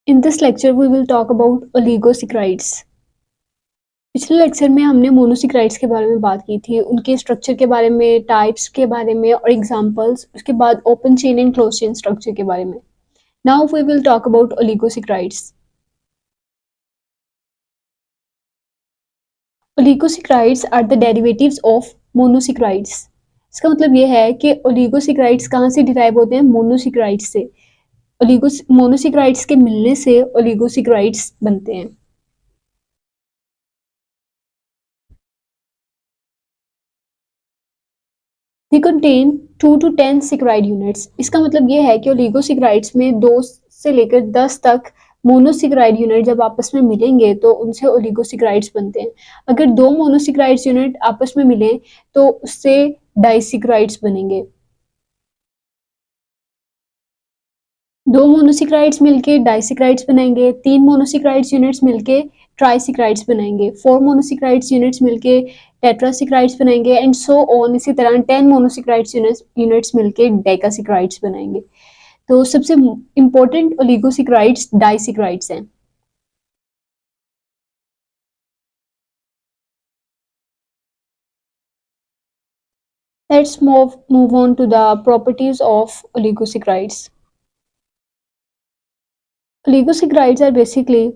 In this lecture, we will talk about oligosaccharides. पिछले lecture में हमने मोनोसेक्राइड्स के बारे में बात की थी, उनके स्ट्रक्चर के बारे में, टाइप्स के बारे में और एग्जांपल्स, उसके बाद open chain and close chain structure के बारे में. Now we will talk about oligosaccharides. Oligosaccharides are the derivatives of monosaccharides. इसका मतलब ये है कि ओलिगोसेक्राइड्स कहाँ से डिराइव होते हैं? मोनोसेक्राइड्स से. मोनोसेक्राइड्स के मिलने से ओलिगोसेक्राइड्स बनते हैं. They contain 2 to 10 saccharide units. इसका मतलब ये है कि ओलिगोसेक्राइड्स में 2 से लेकर 10 तक मोनोसेक्राइड यूनिट जब आपस में मिलेंगे तो उनसे ओलिगोसेक्राइड्स बनते हैं. अगर 2 मोनोसेक्राइड्स यूनिट आपस में मिले तो उससे डाइसेक्राइड्स बनेंगे. 2 मोनोसेक्राइड्स मिलके डाइसेक्राइड्स बनाएंगे, 3 मोनोसेक्राइड्स यूनिट्स मिलके ट्राइसेक्राइड्स बनाएंगे, 4 मोनोसेक्राइड्स यूनिट्स मिलके टेट्रासेक्राइड्स बनाएंगे एंड सो ऑन. इसी तरह 10 मोनोसेक्राइड्स यूनिट्स मिलके डेकासेक्राइड्स बनाएंगे. तो सबसे इंपॉर्टेंट ओलिगोसेक्राइड्स डाइसेक्राइड्स हैं. Let's move on to the properties of oligosaccharides. Oligosaccharides are basically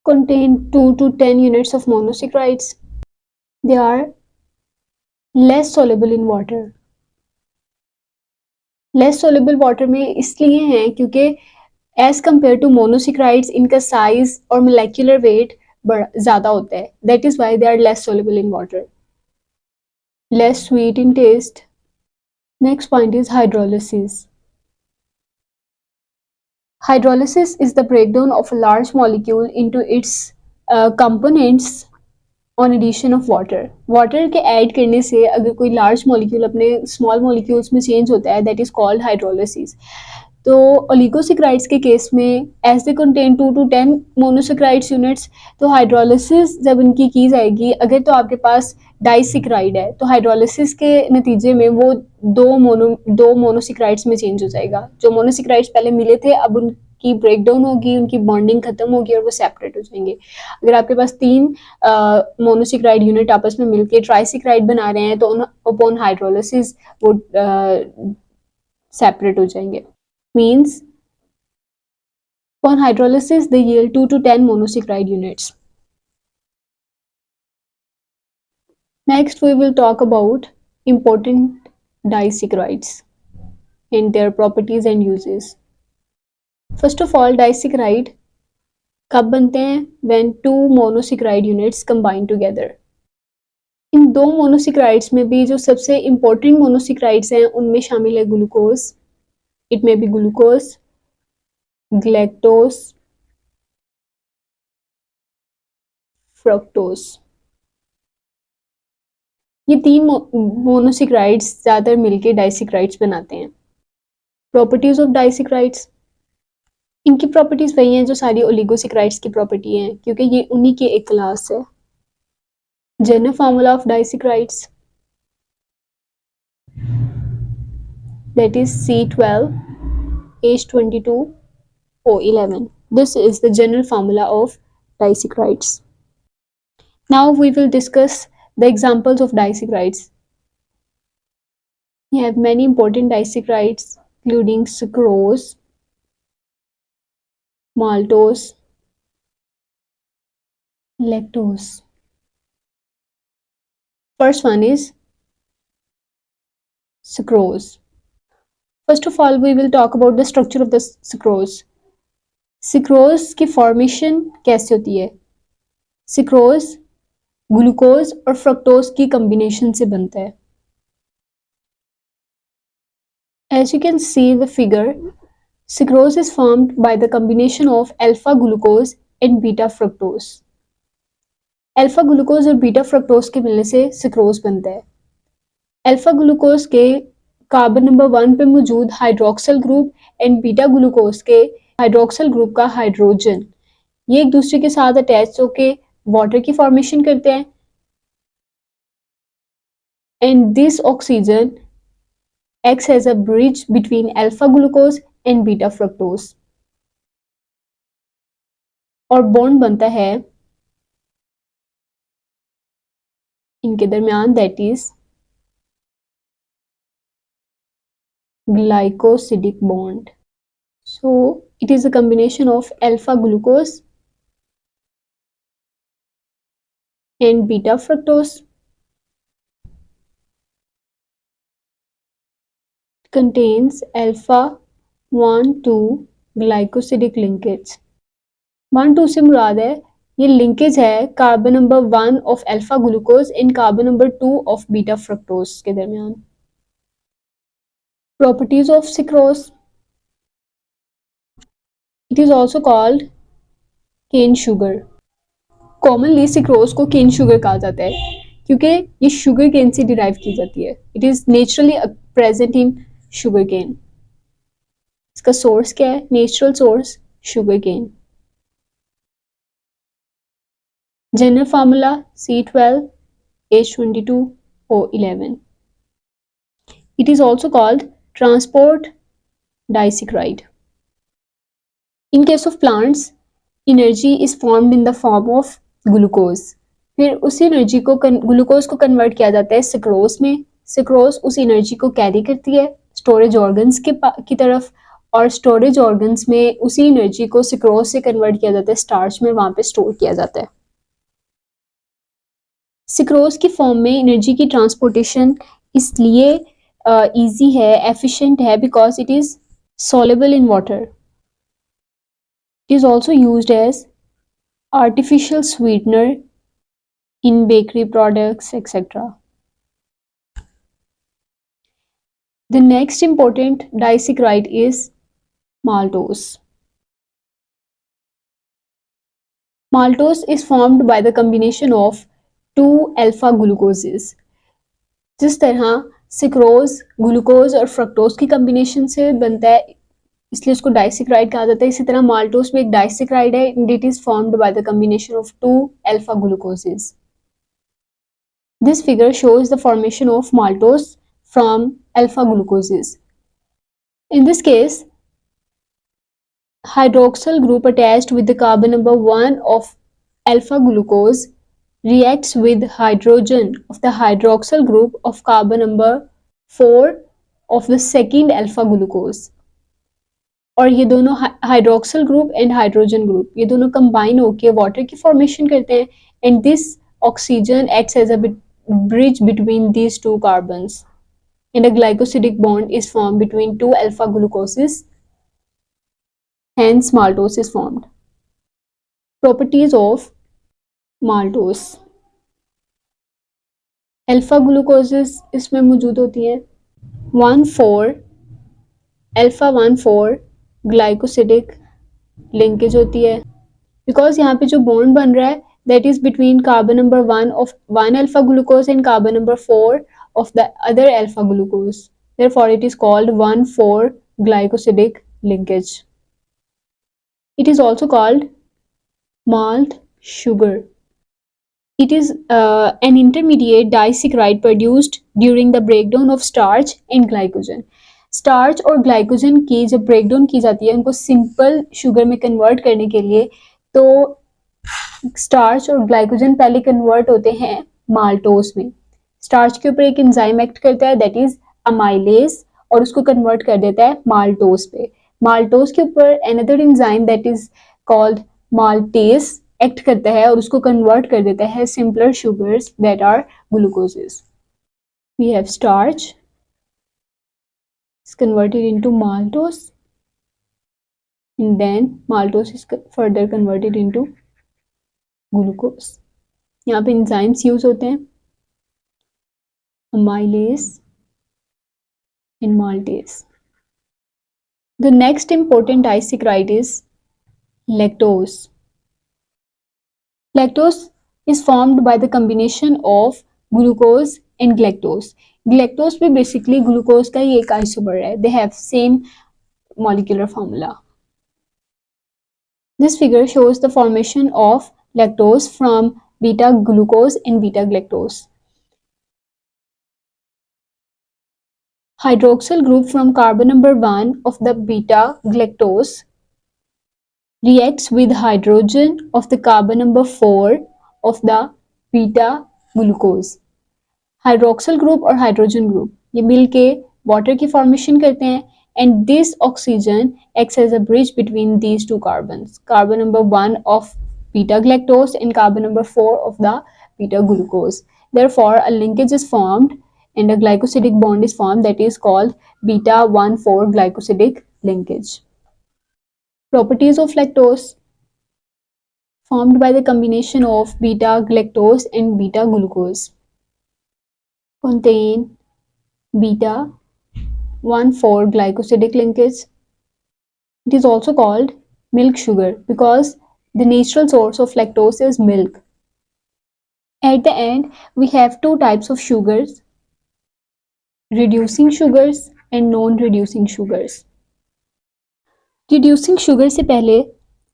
contain 2 to 10 units of monosaccharides. They are less soluble in water. Less soluble water में इसलिए हैं क्योंकि as compared to monosaccharides इनका size और molecular weight ज़्यादा होता है. That is why they are less soluble in water. Less sweet in taste. Next point is hydrolysis. Hydrolysis is the breakdown of a large molecule into its components on addition of water. Water के add करने से अगर कोई large molecule अपने small molecules में change होता है, that is called hydrolysis. तो ओलिगोसेक्राइड्स के केस में as they contain 2 to 10 monosaccharides units, तो हाइड्रोलिसिस जब इनकी की जाएगी, अगर तो आपके पास डाइसेक्राइड है तो हाइड्रोलिसिस के नतीजे में वो दो मोनोसेक्राइड्स में चेंज हो जाएगा. जो मोनोसेक्राइड्स पहले मिले थे अब उनकी ब्रेकडाउन होगी, उनकी बॉन्डिंग खत्म होगी और वो सेपरेट हो जाएंगे. अगर आपके पास 3 मोनोसेक्राइड यूनिट आपस में मिलकर ट्राइसेक्राइड बना रहे हैं तो अपॉन हाइड्रोलिसिस वो सेपरेट हो जाएंगे. Means upon hydrolysis they yield 2 to 10 monosaccharide units. Next we will talk about important disaccharides and their properties and uses. First of all, disaccharide कब बनते हैं? When 2 monosaccharide units combine together. In 2 monosaccharides में भी जो सबसे important monosaccharides हैं उनमें शामिल है glucose. It may be glucose, galactose, fructose. ये 3 मोनोसेक्राइड्स ज़्यादातर मिलके डाइसेक्राइड्स बनाते हैं. Properties of disaccharides. इनकी प्रॉपर्टीज वही हैं जो सारी ओलिगोसेक्राइड्स की प्रॉपर्टी हैं क्योंकि ये उन्हीं की एक क्लास है. General formula of disaccharides that is C12 H22O11. This is the general formula of disaccharides. Now we will discuss the examples of disaccharides. We have many important disaccharides including sucrose, maltose, lactose. First one is sucrose. First of all, we will talk about the structure of the sucrose. Sucrose की formation कैसे होती है? Sucrose glucose और fructose की combination से बनता है. As you can see the figure, sucrose is formed by the combination of alpha glucose and beta fructose. Alpha glucose और बीटा फ्रक्टोज के मिलने से सुक्रोज बनता है. अल्फा ग्लूकोज के कार्बन नंबर 1 पे मौजूद hydroxyl group and beta glucose के हाइड्रोक्सिल ग्रुप का हाइड्रोजन ये एक दूसरे के साथ अटैच होकर वाटर की फॉर्मेशन करते हैं and this oxygen acts as a bridge between alpha glucose and beta fructose. और बॉन्ड बनता है इनके दरमियान, that is glycosidic bond. So it is a combination of alpha glucose and beta fructose. It contains alpha 1,2 glycosidic linkage. 1,2 से मुराद है ये linkage है carbon number 1 of alpha glucose in carbon number 2 of beta fructose के दरमियान. Properties of sucrose. It is also called cane sugar. Commonly sucrose को cane sugar कहा जाता है क्योंकि ये शुगर केन से डिराइव की जाती है. It is naturally present in sugar cane. इसका सोर्स क्या है? Natural source sugar cane. General formula C12H22O11. It is also called transport disaccharide. In case of plants, energy is formed in the form of glucose. फिर उसी energy को glucose को convert किया जाता है सिक्रोज में. सिक्रोज उस एनर्जी को कैरी करती है स्टोरेज ऑर्गन्स की तरफ, और स्टोरेज ऑर्गन्स में उसी एनर्जी को सिक्रोज से कन्वर्ट किया जाता है स्टार्च में, वहां पे स्टोर किया जाता है. सिक्रोज की फॉर्म में एनर्जी की ट्रांसपोर्टेशन इसलिए इजी है, एफिशिएंट है, because it is soluble in water. It is also used as artificial sweetener in bakery products, etc. The next important disaccharide is maltose. Maltose is formed by the combination of two alpha glucoses. जिस तरह sucrose glucose और fructose की combination से बनता है इसलिए उसको disaccharide कहा जाता है, इसी तरह माल्टोस भी एक डाइसेक्राइड है and it is formed by the combination of two alpha glucoses. This figure shows the formation of maltose from alpha glucoses. In this case, hydroxyl group attached with the carbon number 1 of alpha glucose reacts with hydrogen of the hydroxyl group of carbon number 4 of the second alpha glucose. और ये दोनों hydroxyl group and hydrogen group ये दोनों combine होकर water की formation करते हैं and this oxygen acts as a bridge between these two carbons and a glycosidic bond is formed between two alpha glucoses, hence maltose is formed. Properties of maltose. alpha glucoses इसमें मौजूद होती हैं 1,4 alpha 1,4 glycosidic linkage होती है because यहाँ पे जो bond बन रहा है that is between carbon number 1 of 1 alpha glucose and carbon number 4 of the other alpha glucose. Therefore, it is called 1,4 glycosidic linkage. It is also called malt sugar. It is an intermediate disaccharide produced during the breakdown of starch and glycogen. Starch और glycogen की जब breakdown की जाती है उनको simple sugar में convert करने के लिए, तो स्टार्च और ग्लाइकोजन पहले कन्वर्ट होते हैं माल्टोस में. स्टार्च के ऊपर एक एंजाइम एक्ट करता है दैट इज अमाइलेज और उसको कन्वर्ट कर देता है माल्टोस पे. माल्टोस के ऊपर another enzyme that is called maltase act करता है और उसको कन्वर्ट कर देता है simpler sugars that are glucoses. We have starch is converted into maltose and then maltose is further converted into glucose. यहाँ पे enzymes यूज होते हैं amylase and maltase. The next important disaccharide is lactose. Lactose is formed by the combination of glucose and galactose. Galactose भी basically glucose का ही एक isomer है. They have same molecular formula. This figure shows the formation of lactose from beta glucose and beta galactose. Hydroxyl group from carbon number 1 of the beta galactose reacts with hydrogen of the carbon number 4 of the beta glucose. Hydroxyl group और hydrogen group ये मिलके water की formation करते हैं and this oxygen acts as a bridge between these two carbons, carbon number 1 of beta galactose and carbon number 4 of the beta glucose. Therefore, a linkage is formed and a glycosidic bond is formed that is called beta 1,4 glycosidic linkage. Properties of lactose formed by the combination of beta galactose and beta glucose contain beta 1,4 glycosidic linkage. It is also called milk sugar because the natural source of lactose is milk. At the end, we have two types of sugars, reducing sugars and non-reducing sugars. Reducing sugar से पहले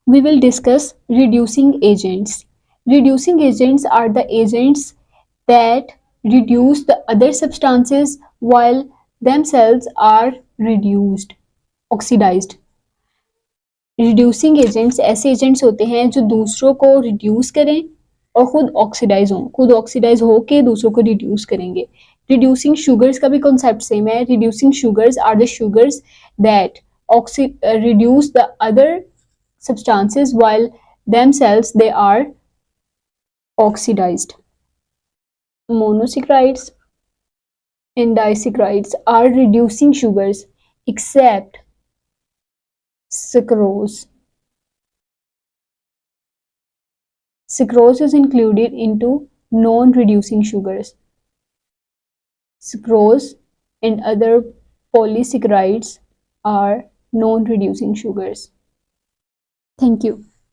we will discuss reducing agents. Reducing agents are the agents that reduce the other substances while themselves are reduced, oxidized. Reducing agents ऐसे agents होते हैं जो दूसरों को reduce करें और खुद ऑक्सीडाइज हों, खुद ऑक्सीडाइज होके दूसरों को रिड्यूस करेंगे. रिड्यूसिंग शुगर्स का भी कॉन्सेप्ट सेम है. Reducing sugars are the sugars that reduce the other substances while themselves they are oxidized. Monosaccharides and disaccharides are reducing sugars except sucrose. Sucrose is included into non-reducing sugars. Sucrose and other polysaccharides are non-reducing sugars. Thank you.